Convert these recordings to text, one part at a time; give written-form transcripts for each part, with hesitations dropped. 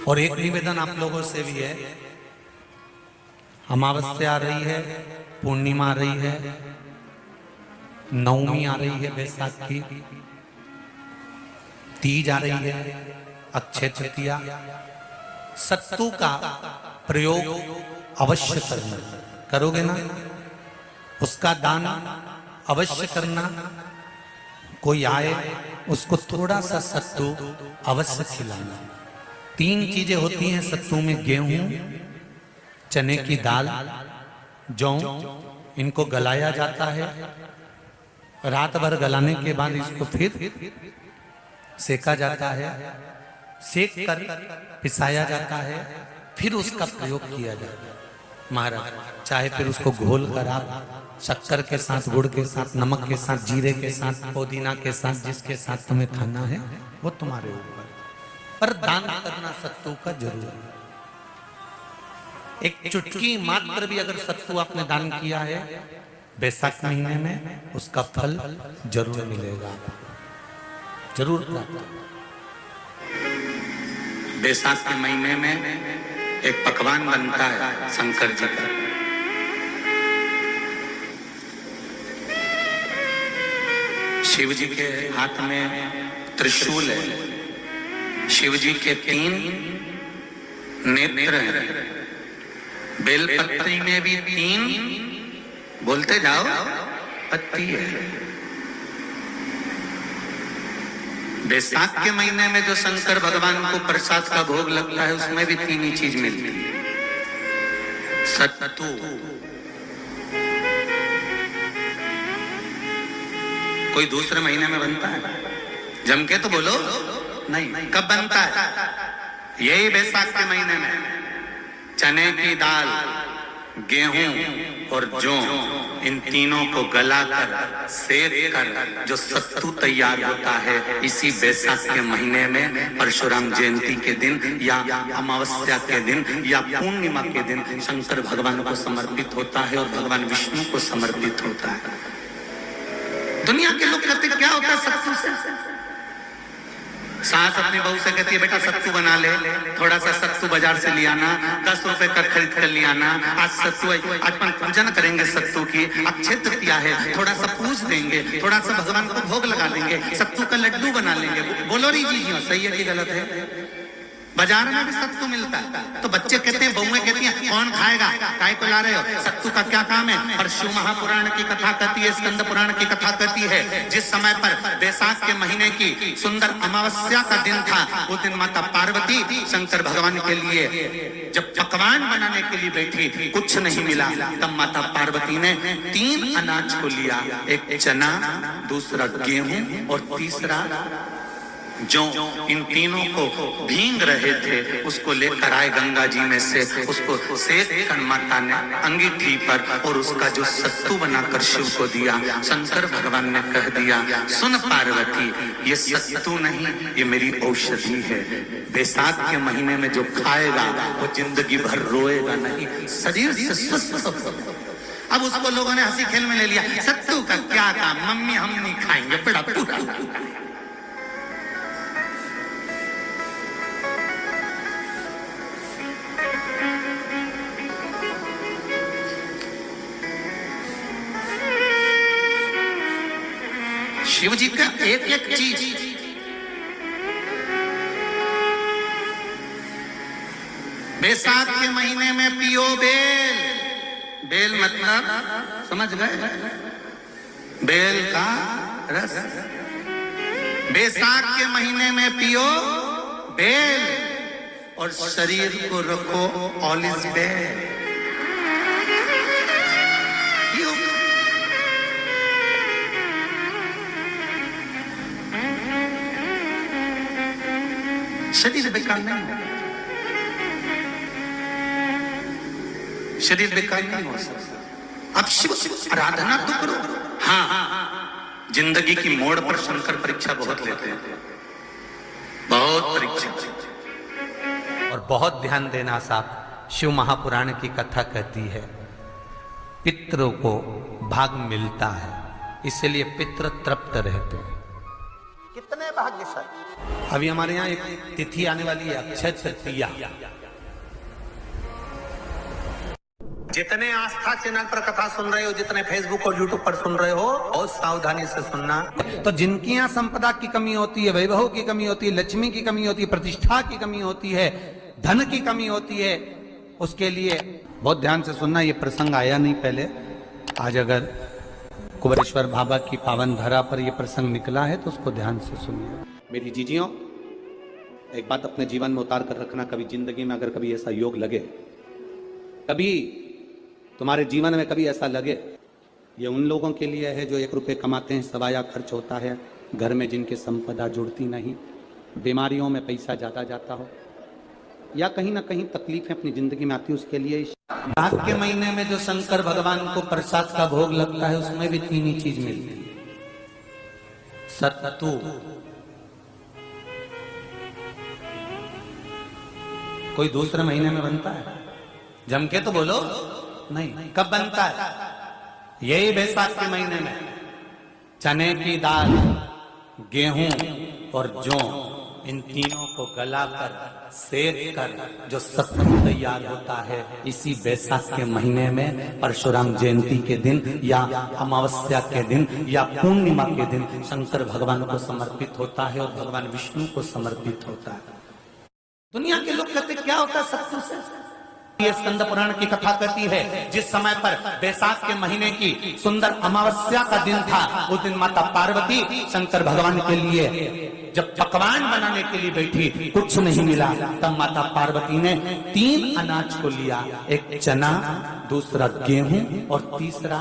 और एक निवेदन आप लोगों से भी है, अमावस्या आ रही है, पूर्णिमा आ रही है, नवमी आ रही है बैसाख की, तीज आ रही है, अक्षय तृतीया। सत्तू का प्रयोग अवश्य करना, करोगे ना? उसका दान अवश्य करना। कोई आए उसको थोड़ा सा सत्तू अवश्य खिलाना। 3 चीजें होती हैं सत्तू में, गेहूं, चने की दाल, जौ, इनको गलाया जाता है। रात भर गलाने के बाद इसको फिर सेका जाता है, सेक कर पिसाया जाता है, फिर उसका प्रयोग किया जाता है महाराज। चाहे फिर उसको घोल कर आप शक्कर के साथ, गुड़ के साथ, नमक के साथ, जीरे के साथ, पुदीना के साथ, जिसके साथ तुम्हें खाना है वो तुम्हारे ऊपर, पर दान करना सत्तू का जरूर है। एक चुटकी मात्र भी अगर सत्तू आपने दान किया है बैसाख महीने में, उसका फल जरूर मिलेगा, जरूर प्राप्त। बैसाख के महीने में एक पकवान बनता है शंकर जी का, शिव जी के हाथ में त्रिशूल है, शिव जी के 3 नेत्र हैं, बेलपत्री में भी 3, बोलते जाओ, पत्ती है। बैसाख के महीने में जो शंकर भगवान को प्रसाद का भोग लगता है उसमें भी 3 ही चीज मिलती है, सत्तू। कोई दूसरे महीने में बनता है? जम के तो बोलो नहीं। कब बनता है? यही बैसाख के महीने में। चने की दाल, गेहूं और जौ, इन तीनों को गलाकर सेक कर जो सत्तू तैयार होता है, इसी बैसाख के महीने में परशुराम जयंती के दिन या अमावस्या के दिन या पूर्णिमा के दिन शंकर भगवान को समर्पित होता है और भगवान विष्णु को समर्पित होता है। दुनिया के लोग कहते क्या होता है सत्तू से? सास अपनी बहू से कहती है बेटा सत्तू बना ले, थोड़ा सा सत्तू बाजार से ले आना, 10 रुपए का खरीद कर ले आना। आज सत्तू, आज अपन पूजन करेंगे सत्तू की, अक्षय तृतीया है, थोड़ा सा पूज देंगे, थोड़ा सा भगवान को भोग लगा देंगे, सत्तू का लड्डू बना लेंगे। बोलो री जी, सही है कि गलत है? बाजार में भी सत्तू मिलता है, तो बच्चे कहते हैं, बहुएं कहती हैं कौन खाएगा, काय को ला रहे हो, सत्तू का क्या काम है? और शिव महापुराण की कथा कहती है, स्कंद पुराण की कथा कहती है, जिस समय पर बैसाख के महीने की सुंदर अमावस्या का दिन था, उस दिन माता पार्वती शंकर भगवान के लिए जब पकवान बनाने के लिए बैठी, कुछ नहीं मिला, तब माता पार्वती ने 3 अनाज को लिया, एक चना, दूसरा गेहूं और तीसरा जो, इन तीनों को भींग रहे थे उसको लेकर आए गंगा जी में से, उसको सेक कर माता ने अंगीठी पर और उसका जो सत्तू बनाकर शिव को दिया। शंकर भगवान ने कह दिया, सुन पार्वती, ये सत्तू नहीं, ये मेरी औषधि है। बैसाख के महीने में जो खाएगा वो जिंदगी भर रोएगा नहीं, शरीर से स्वस्थ होगा। अब उसको लोगों ने हंसी खेल में ले लिया, सत्तू का क्या काम, मम्मी हम नहीं खाएंगे, बड़ा पूरा। शिव जी का एक एक चीज, बैसाख के महीने में पियो बेल। बेल मतलब समझ गए? बेल का रस। बैसाख के महीने में पियो बेल और शरीर को रखो ऑलिव बेल। शरीर बेकार नहीं हो, शरीर बेकार नहीं हो सकता। अब शिव आराधना तो करो। हाँ, जिंदगी की मोड़ पर शंकर परीक्षा बहुत लेते हैं, बहुत परीक्षा। और बहुत ध्यान देना साहब, शिव महापुराण की कथा कहती है पितरों को भाग मिलता है, इसलिए पितृ तृप्त रहते हैं। कितने भाग्यशाली। अभी हमारे यहाँ एक तिथि आने वाली है, अक्षय तृतीया। जितने आस्था चैनल पर कथा सुन रहे हो, जितने फेसबुक और यूट्यूब पर सुन रहे हो, बहुत सावधानी से सुनना। तो जिनकी यहाँ संपदा की कमी होती है, वैभव की कमी होती है, लक्ष्मी की कमी होती है, प्रतिष्ठा की कमी होती है, धन की कमी होती है, उसके लिए बहुत ध्यान से सुनना। ये प्रसंग आया नहीं पहले, आज अगर कुबेरेश्वर बाबा की पावन धरा पर यह प्रसंग निकला है तो उसको ध्यान से सुनिए। मेरी जीजियों, एक बात अपने जीवन में उतार कर रखना, कभी जिंदगी में अगर कभी ऐसा योग लगे, कभी तुम्हारे जीवन में कभी ऐसा लगे, ये उन लोगों के लिए है जो 1 रुपये कमाते हैं, सवाया खर्च होता है, घर में जिनके संपदा जुड़ती नहीं, बीमारियों में पैसा ज्यादा जाता हो, या कहीं ना कहीं तकलीफें अपनी जिंदगी में आती है, उसके लिए माघ के महीने में जो शंकर भगवान को प्रसाद का भोग लगता है उसमें भी 3 ही चीज मिलती है। सत्तू, कोई दूसरे महीने में बनता है? जम के तो बोलो नहीं। कब बनता है? यही बैसाख के महीने में। चने की दाल, गेहूं और जौ, इन तीनों को गलाकर सेक कर जो सत्तू तैयार होता है, इसी बैसाख के महीने में परशुराम जयंती के दिन या अमावस्या के दिन या पूर्णिमा के दिन शंकर भगवान को समर्पित होता है और भगवान विष्णु को समर्पित होता है। दुनिया के लोग कहते क्या होता है सत्तू से? ये स्कंद पुराण की कथा कहती है, जिस समय पर बैसाख के महीने की सुंदर अमावस्या का दिन था, उस दिन माता पार्वती शंकर भगवान के लिए जब पकवान बनाने के लिए बैठी, कुछ नहीं मिला, तब माता पार्वती ने 3 अनाज को लिया, एक चना, दूसरा गेहूं और तीसरा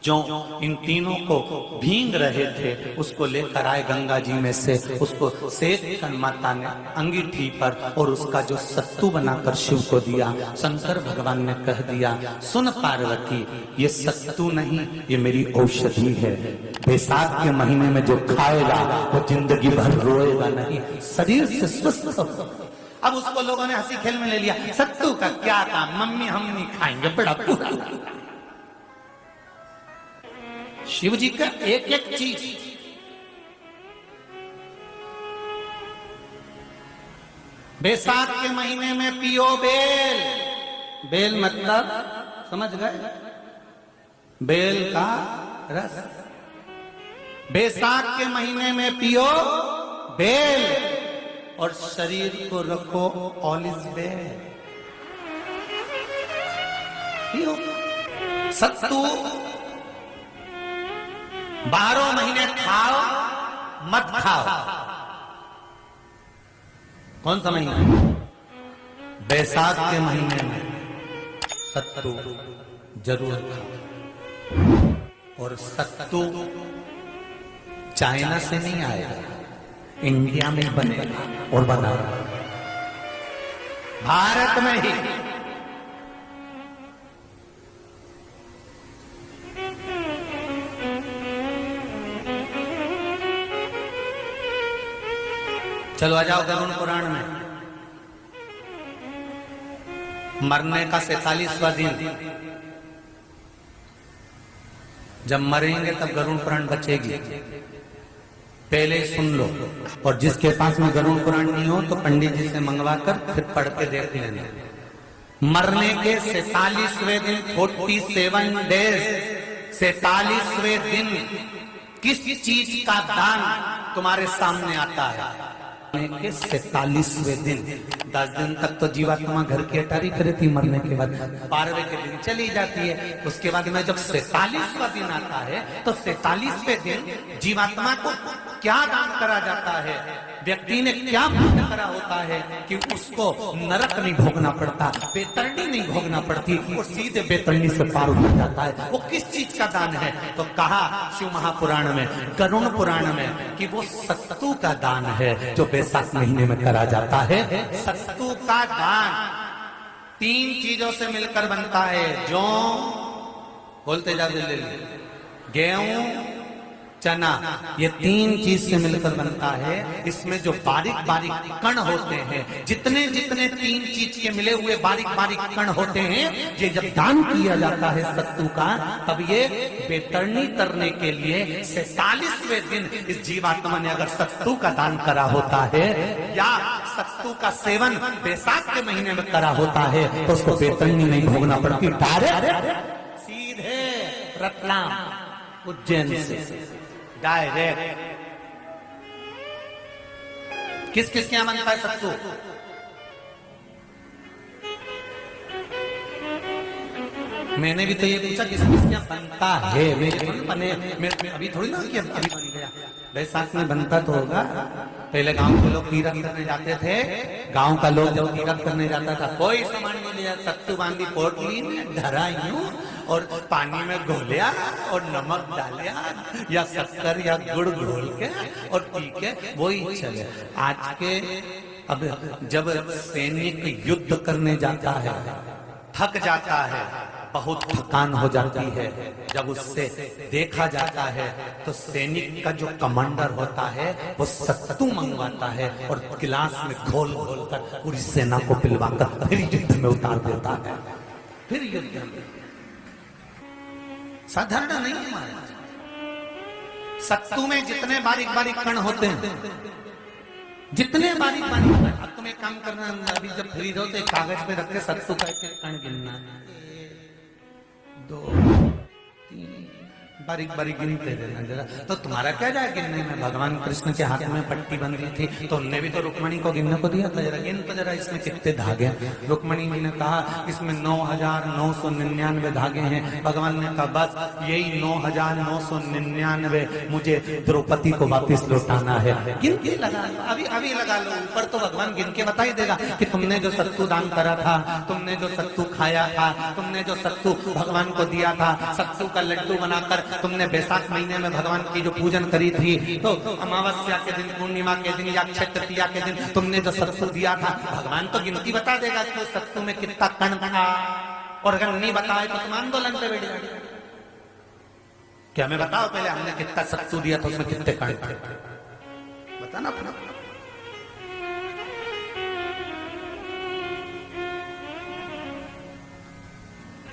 जो, इन तीनों को भींग रहे थे, उसको लेकर आए गंगा जी में से, उसको सेक कर माता ने अंगीठी पर और उसका जो सत्तू बनाकर शिव को दिया। शंकर भगवान ने कह दिया, सुन पार्वती, ये सत्तू नहीं, ये मेरी औषधि है। बैसाख के महीने में जो खाएगा वो जिंदगी भर रोएगा नहीं, शरीर से स्वस्थ होगा। अब उसको लोगों ने हंसी खेल में ले लिया, सत्तू का क्या काम, मम्मी हम नहीं खाएंगे, बड़ा पूरा। शिव जी का एक एक चीज, बैसाख के महीने में पियो बेल। बेल मतलब समझ गए? बेल का रस। बैसाख के महीने में पियो बेल और शरीर को रखो ऑलिव बेल। पियो सत्तू 12 महीने खाओ मत खाओ। कौन सा महीना? बैसाख के महीने में सत्तू जरूर खाओ। और सत्तू चाइना से नहीं आएगा, इंडिया में बनेगा और बना भारत में ही। चलो आ जाओ गरुड़ पुराण में। मरने का 47वां दिन, जब मरेंगे तब गरुड़ पुराण बचेगी, पहले सुन लो। और जिसके पास में गरुड़ पुराण नहीं हो तो पंडित जी से मंगवा कर फिर पढ़ के देख लेना। मरने के 47वें दिन, 47 डेज, 47वें दिन किस चीज का दान तुम्हारे सामने आता है? के 47वें दिन, 10 दिन तक तो जीवात्मा घर की अटारी करे थी, मरने के बाद 12वें के दिन चली जाती है। उसके बाद में जब 47वां दिन आता है तो 47वें दिन जीवात्मा को क्या दान करा जाता है? व्यक्ति ने क्या पुण्य करा होता है कि उसको नरक नहीं भोगना पड़ता, बेतरणी नहीं भोगना पड़ती, वो सीधे बेतरणी से पार हो जाता है। वो किस चीज का दान है? तो कहा शिव महापुराण में, गरुड़ पुराण में, कि वो सत्तू का दान है जो बैसाख महीने में करा जाता है। सत्तू का दान 3 चीजों से मिलकर बनता है। जौ, बोलते जा, गेहूं चना, ये 3 चीज से मिलकर बनता है। इसमें जो बारीक बारीक कण होते हैं, जितने जितने 3 चीज के मिले हुए बारीक बारीक कण होते हैं, ये जब दान किया जाता है सत्तू का, तब ये बेतरनी करने के लिए 47वें दिन इस जीवात्मा ने अगर सत्तू का दान करा होता है, या सत्तू का सेवन बैसाख के महीने में करा होता है, तो उसको बेतरनी नहीं भोगना पड़ती, डायरेक्ट सीधे रतलाम उज्जैन से डायरेक्ट। किस किस के यहां बनता है सत्तू? मैंने भी तो ये पूछा किस किस के यहां बनता है। मैं अभी थोड़ी ना कि अभी बन गया, बैसाख में बनता तो होगा। पहले गांव के लोग तीरथ करने जाते थे, गांव का लोग जब तीरथ करने जाता था, कोई सामान नहीं लिया, सत्तू बांधी पोटली में धरा यूं और पानी में घोलिया और नमक डालिया या शक्कर या गुड़ घोल के और पी के वही चले। आज के अब जब सैनिक युद्ध करने जाता है, थक जाता है, बहुत थकान हो जाती है, जब उससे देखा जाता है तो सैनिक का जो कमांडर होता है वो सत्तू मंगवाता है और गिलास में घोल घोल कर पूरी सेना को पिलवाकर फिर युद्ध में उतार देता है। फिर युद्ध में साधारण नहीं है महाराज। सत्तू में जितने बारीक बारीक कण होते हैं, जितने बारीक बारीक कण, अब तुम एक काम करना, अभी जब फ्री हो तो एक कागज पे रख के सत्तू का एक कण गिनना, 2 3 बारीक बारीक गिनते रहना जरा। तो तुम्हारा क्या जाए गिनने में? भगवान कृष्ण के हाथ में पट्टी बंधी थी तो उनने भी तो रुक्मणी को गिनने को दिया था, जरा गिन तो जरा इसमें कितने धागे। रुक्मणी जी ने कहा इसमें 9,999 धागे हैं। भगवान ने कहा बस यही 9,999 मुझे द्रौपदी को वापिस लौटाना है। गिन के लगा लो, अभी अभी लगा लो, ऊपर तो भगवान गिन के बता ही देगा कि तुमने जो सत्तू दान करा था, तुमने जो सत्तू खाया था, तुमने जो सत्तू भगवान को दिया था, सत्तू का लड्डू बनाकर तुमने बैसाख महीने में भगवान की जो पूजन करी थी, तो अमावस्या के दिन, पूर्णिमा के दिन या अक्षय तृतीया के दिन तुमने जो सत्तू दिया था, भगवान तो गिनती बता देगा कि सत्तू में कितना कण था। और अगर नहीं बताए तो तुम आंदोलन पे बैठ जाओगे। क्या मैं बताओ पहले हमने कितना सत्तू दिया था, उसमें कितने कण थे, बताना अपना।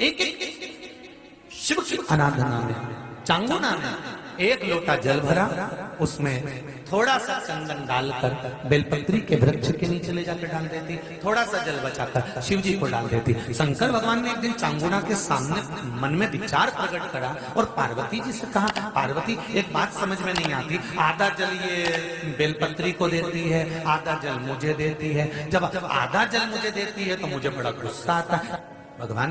एक एक शिव की आराधना में, चांगुना में 1 लोटा जल भरा, उसमें थोड़ा सा चंदन डालकर बेलपत्री के वृक्ष के नीचे ले जाकर डाल देती, थोड़ा सा जल बचाकर शिव जी को डाल देती। शंकर भगवान ने एक दिन चांगुना के सामने मन में विचार प्रकट करा और पार्वती जी से कहा, पार्वती एक बात समझ में नहीं आती, आधा जल ये बेलपत्री को देती है, आधा जल मुझे देती है, जब आधा जल मुझे देती है तो मुझे बड़ा गुस्सा आता है। भगवान